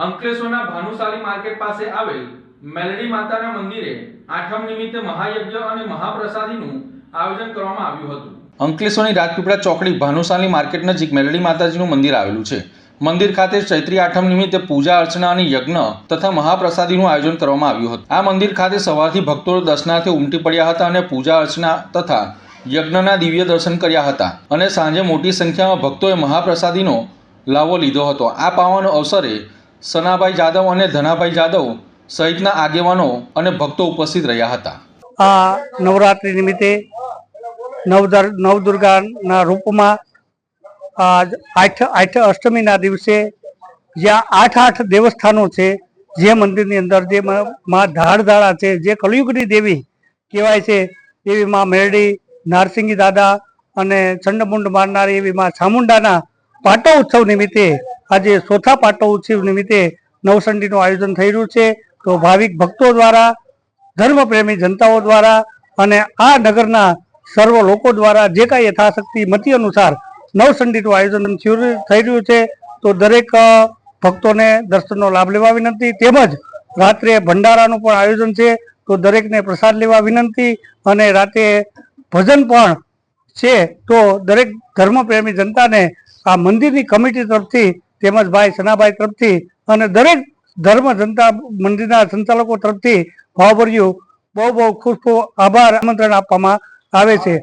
અંકલેશ્વરના ભાનુશાલી માર્કેટ પાસે આવેલ મેલડી માતાના મંદિરે આઠમ નિમિત્તે મહાયજ્ઞ અને મહાપ્રસાદીનું આયોજન કરવામાં આવ્યું હતું। અંકલેશ્વરની રાજપીપળા ચોકડી ભાનુશાલી માર્કેટ નજીક મેલડી માતાજીનું મંદિર આવેલું છે। મંદિર ખાતે ચૈત્રી આઠમ નિમિત્તે પૂજા અર્ચના અને યજ્ઞ તથા મહાપ્રસાદીનું આયોજન કરવામાં આવ્યું હતું। આ મંદિર ખાતે સવારથી ભક્તો દર્શનાર્થે ઉમટી પડ્યા હતા અને પૂજા અર્ચના તથા યજ્ઞના દિવ્ય દર્શન કર્યા હતા અને સાંજે મોટી સંખ્યામાં ભક્તોએ મહાપ્રસાદીનો લાવો લીધો હતો। આ પાવન અવસરે સનાભાઈ જાદવ અને ધનાભાઈ જાદવ સહિતના આગેવાનો અને ભક્તો ઉપસ્થિત રહ્યા હતા। આ નવરાત્રિ નિમિત્તે નવદુર્ગાના રૂપમાં આઠ અષ્ટમીના દિવસે જ્યાં 8 દેવસ્થાનો છે, જે મંદિરની અંદર જે માં ધારધાળા છે, જે કલયુગની દેવી કહેવાય છે એવી માં મેરડી, નારસિંગી દાદા અને ચંડમુંડ મારનારી એવી માં ચામુંડાના પાટોત્સવ નિમિત્તે આજે ચોથા પાટોત્સવ નિમિત્તે નવસંડીનું આયોજન થઈ રહ્યું છે। તો ભાવિક ભક્તો દ્વારા, ધર્મપ્રેમી જનતાઓ દ્વારા અને આ નગરના સર્વ લોકો દ્વારા જે કાંઈ યથાશક્તિ મતિ અનુસાર નવસંડીનું આયોજન થઈ રહ્યું છે। તો દરેક ભક્તોને દર્શનનો લાભ લેવા વિનંતી, તેમજ રાત્રે ભંડારાનું પણ આયોજન છે, તો દરેકને પ્રસાદ લેવા વિનંતી અને રાતે ભજન પણ છે। તો દરેક ધર્મપ્રેમી જનતાને આ મંદિરની કમિટી તરફથી તેમજ ભાઈ સનાભાઈ તરફથી અને દરેક ધર્મ જનતા મંદિરના સંચાલકો તરફથી ભાવભર્યું બહુ ખૂબ આભાર આમંત્રણ આપવામાં આવે છે।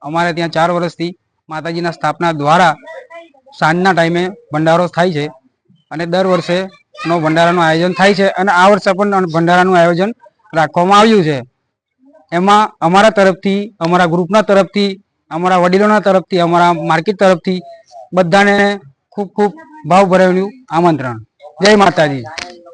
અમારે ત્યાં 4 વર્ષથી માતાજીના સ્થાપના દ્વારા સાંજના ટાઈમે ભંડારો થાય છે અને દર વર્ષે ભંડારાનું આયોજન થાય છે અને આ વર્ષે પણ ભંડારાનું આયોજન રાખવામાં આવ્યું છે। એમાં અમારા તરફથી, અમારા ગ્રુપના તરફથી, અમારા વડીલોના તરફથી, અમારા માર્કેટ તરફથી બધાને ખૂબ ખૂબ ભાવભરેલું આમંત્રણ। જય માતાજી।